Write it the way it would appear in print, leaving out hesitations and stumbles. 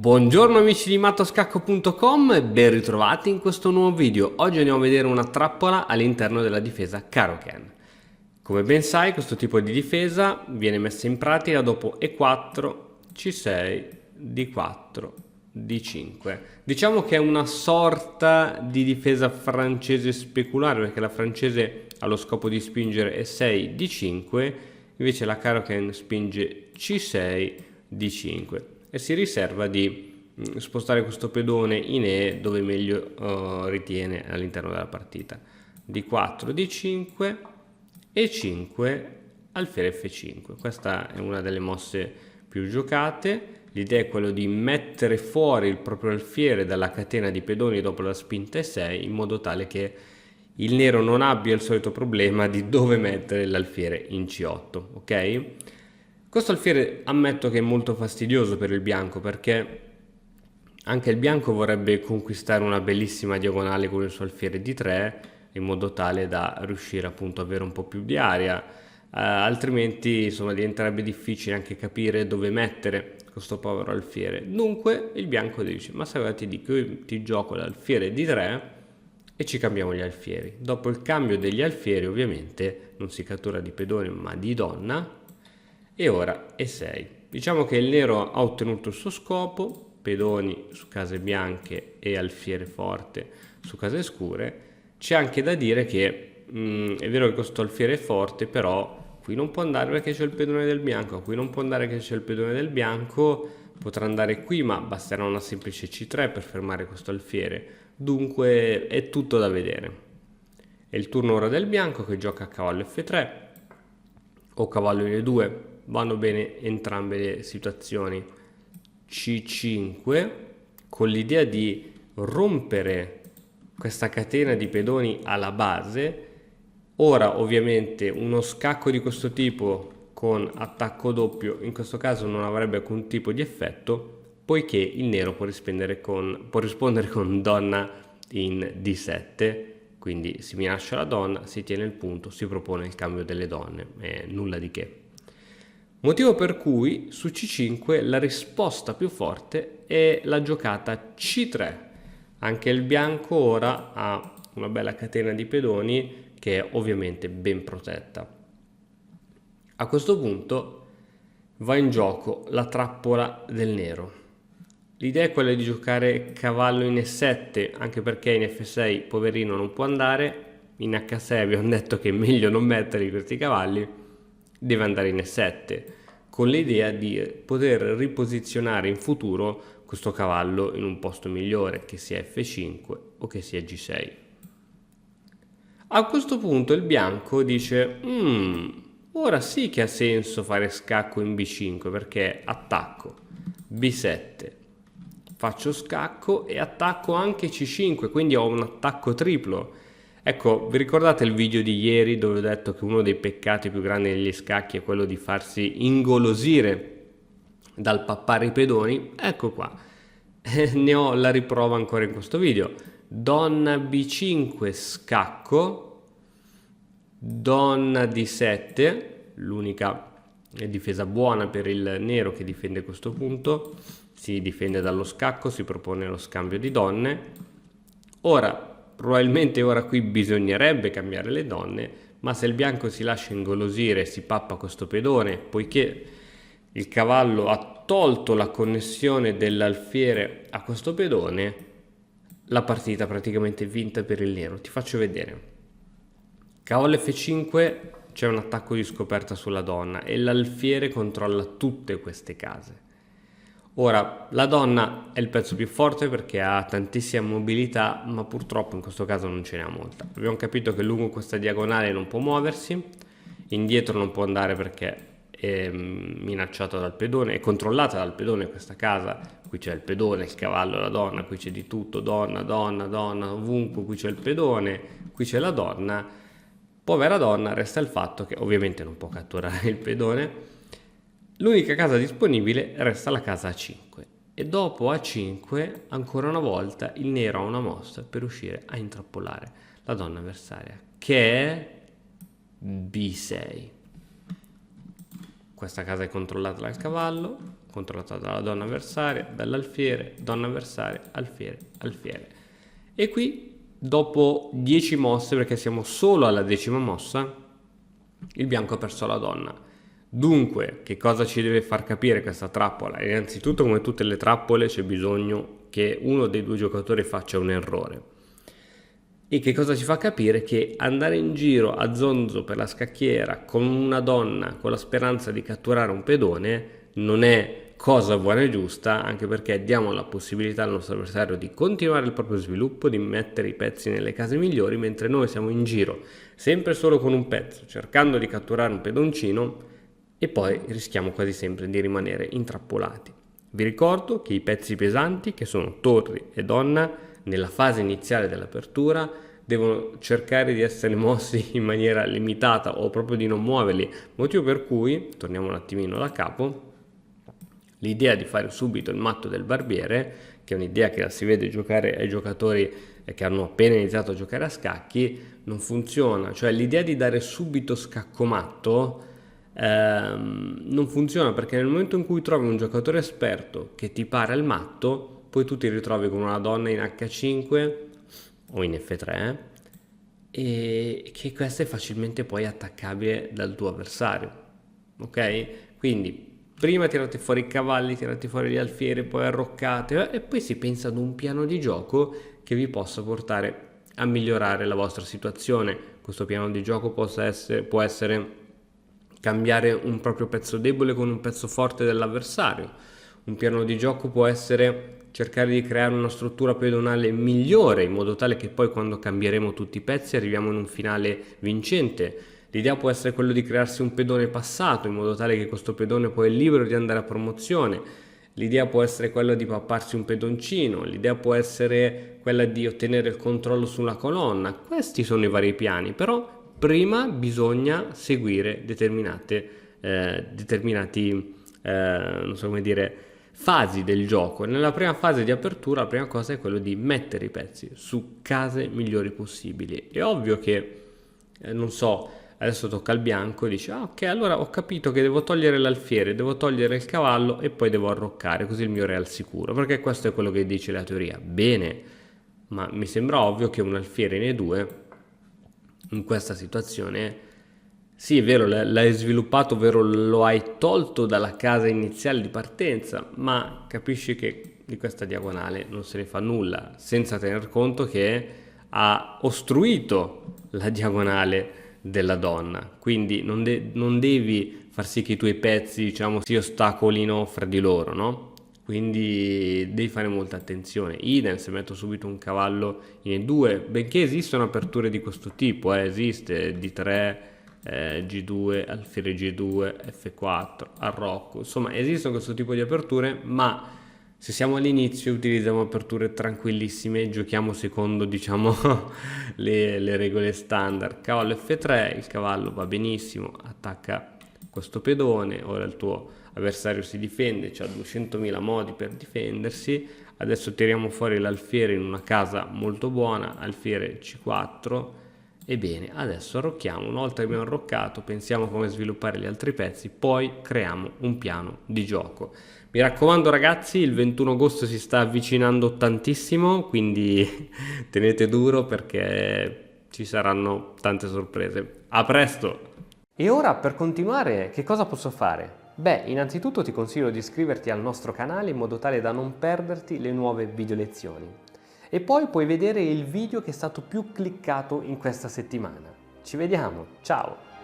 Buongiorno amici di mattoscacco.com e ben ritrovati in questo nuovo video. Oggi andiamo a vedere una trappola all'interno della difesa Caro-Can. Come ben sai, questo tipo di difesa viene messa in pratica dopo E4, C6, D4, D5. Diciamo che è una sorta di difesa francese speculare, perché la francese ha lo scopo di spingere E6, D5, invece la Caro-Can spinge C6, D5 e si riserva di spostare questo pedone in E dove meglio ritiene all'interno della partita. D4, D5 e 5 alfiere F5. Questa è una delle mosse più giocate. L'idea è quella di mettere fuori il proprio alfiere dalla catena di pedoni dopo la spinta E6 in modo tale che il nero non abbia il solito problema di dove mettere l'alfiere in C8, ok? Questo alfiere ammetto che è molto fastidioso per il bianco, perché anche il bianco vorrebbe conquistare una bellissima diagonale con il suo alfiere D3 in modo tale da riuscire appunto ad avere un po' più di area, altrimenti insomma diventerebbe difficile anche capire dove mettere questo povero alfiere. Dunque il bianco dice: ma se ti dico, io ti gioco l'alfiere D3 e ci cambiamo gli alfieri. Dopo il cambio degli alfieri ovviamente non si cattura di pedone ma di donna. E ora E6. Diciamo che il nero ha ottenuto il suo scopo, pedoni su case bianche e alfiere forte su case scure. C'è anche da dire che è vero che questo alfiere è forte, però qui non può andare perché c'è il pedone del bianco, qui non può andare perché c'è il pedone del bianco, potrà andare qui ma basterà una semplice C3 per fermare questo alfiere, dunque è tutto da vedere. È il turno ora del bianco che gioca cavallo F3 o cavallo in E2, vanno bene entrambe le situazioni. C5 con l'idea di rompere questa catena di pedoni alla base. Ora ovviamente uno scacco di questo tipo con attacco doppio in questo caso non avrebbe alcun tipo di effetto, poiché il nero può rispondere con donna in D7. Quindi si minaccia la donna, si tiene il punto, si propone il cambio delle donne, nulla di che. Motivo per cui su C5 la risposta più forte è la giocata C3. Anche il bianco ora ha una bella catena di pedoni che è ovviamente ben protetta. A questo punto va in gioco la trappola del nero. L'idea è quella di giocare cavallo in E7, anche perché in F6 poverino non può andare, in H6 abbiamo detto che è meglio non mettere questi cavalli, deve andare in E7, con l'idea di poter riposizionare in futuro questo cavallo in un posto migliore, che sia F5 o che sia G6. A questo punto il bianco dice: ora sì che ha senso fare scacco in B5, perché attacco B7, faccio scacco e attacco anche C5, quindi ho un attacco triplo. Ecco, vi ricordate il video di ieri dove ho detto che uno dei peccati più grandi negli scacchi è quello di farsi ingolosire dal pappare i pedoni? Ecco qua, ne ho la riprova ancora in questo video. Donna B5 scacco, donna D7, l'unica difesa buona per il nero che difende questo punto, si difende dallo scacco, si propone lo scambio di donne. Ora probabilmente qui bisognerebbe cambiare le donne, ma se il bianco si lascia ingolosire e si pappa questo pedone, poiché il cavallo ha tolto la connessione dell'alfiere a questo pedone, la partita è praticamente vinta per il nero. Ti faccio vedere. Cavallo F5, c'è un attacco di scoperta sulla donna e l'alfiere controlla tutte queste case. Ora, la donna è il pezzo più forte perché ha tantissima mobilità, ma purtroppo in questo caso non ce n'è molta. Abbiamo capito che lungo questa diagonale non può muoversi, indietro non può andare perché è minacciato dal pedone, è controllata dal pedone questa casa. Qui c'è il pedone, il cavallo, la donna, qui c'è di tutto, donna, donna, donna, ovunque, qui c'è il pedone, qui c'è la donna. Povera donna, resta il fatto che ovviamente non può catturare il pedone. L'unica casa disponibile resta la casa A5 e dopo A5 ancora una volta il nero ha una mossa per riuscire a intrappolare la donna avversaria, che è B6. Questa casa è controllata dal cavallo, controllata dalla donna avversaria, dall'alfiere, donna avversaria, alfiere, alfiere. E qui dopo 10 mosse, perché siamo solo alla 10ª mossa, il bianco ha perso la donna. Dunque, che cosa ci deve far capire questa trappola? Innanzitutto, come tutte le trappole, c'è bisogno che uno dei due giocatori faccia un errore. E che cosa ci fa capire? Che andare in giro a zonzo per la scacchiera con una donna con la speranza di catturare un pedone non è cosa buona e giusta, anche perché diamo la possibilità al nostro avversario di continuare il proprio sviluppo, di mettere i pezzi nelle case migliori, mentre noi siamo in giro sempre solo con un pezzo, cercando di catturare un pedoncino, e poi rischiamo quasi sempre di rimanere intrappolati. Vi ricordo che i pezzi pesanti, che sono torri e donna, nella fase iniziale dell'apertura devono cercare di essere mossi in maniera limitata o proprio di non muoverli, motivo per cui, torniamo un attimino da capo, l'idea di fare subito il matto del barbiere, che è un'idea che la si vede giocare ai giocatori che hanno appena iniziato a giocare a scacchi, non funziona. Cioè l'idea di dare subito scacco matto non funziona, perché nel momento in cui trovi un giocatore esperto che ti para il matto, poi tu ti ritrovi con una donna in H5 o in F3 e che questa è facilmente poi attaccabile dal tuo avversario, ok? Quindi prima tirate fuori i cavalli, tirate fuori gli alfieri, poi arroccate e poi si pensa ad un piano di gioco che vi possa portare a migliorare la vostra situazione. Questo piano di gioco può essere cambiare un proprio pezzo debole con un pezzo forte dell'avversario. Un piano di gioco può essere cercare di creare una struttura pedonale migliore, in modo tale che poi quando cambieremo tutti i pezzi arriviamo in un finale vincente. L'idea può essere quello di crearsi un pedone passato, in modo tale che questo pedone poi è libero di andare a promozione. L'idea può essere quella di papparsi un pedoncino, l'idea può essere quella di ottenere il controllo sulla colonna. Questi sono i vari piani, però prima bisogna seguire determinati non so come dire, fasi del gioco. Nella prima fase di apertura la prima cosa è quello di mettere i pezzi su case migliori possibili. È ovvio che non so, adesso tocca al bianco e dice ok, allora ho capito che devo togliere l'alfiere, devo togliere il cavallo e poi devo arroccare, così il mio re è al sicuro, perché questo è quello che dice la teoria. Bene, ma mi sembra ovvio che un alfiere in E2 in questa situazione, sì è vero, l'hai sviluppato, ovvero lo hai tolto dalla casa iniziale di partenza, ma capisci che di questa diagonale non se ne fa nulla, senza tener conto che ha ostruito la diagonale della donna, quindi non devi far sì che i tuoi pezzi, diciamo, si ostacolino fra di loro, no? Quindi devi fare molta attenzione. Idem se metto subito un cavallo in E2, benché esistono aperture di questo tipo, esiste D3, G2, alfiere G2, F4, arrocco, insomma esistono questo tipo di aperture, ma se siamo all'inizio utilizziamo aperture tranquillissime, giochiamo secondo, diciamo, le regole standard. Cavallo F3, il cavallo va benissimo, attacca questo pedone, ora il tuo avversario si difende, c'ha 200.000 modi per difendersi. Adesso tiriamo fuori l'alfiere in una casa molto buona, alfiere C4. Ebbene, adesso arrocchiamo. Una volta che abbiamo arroccato, pensiamo come sviluppare gli altri pezzi, poi creiamo un piano di gioco. Mi raccomando ragazzi, il 21 agosto si sta avvicinando tantissimo, quindi tenete duro perché ci saranno tante sorprese. A presto! E ora, per continuare, che cosa posso fare? Beh, innanzitutto ti consiglio di iscriverti al nostro canale in modo tale da non perderti le nuove video lezioni. E poi puoi vedere il video che è stato più cliccato in questa settimana. Ci vediamo, ciao!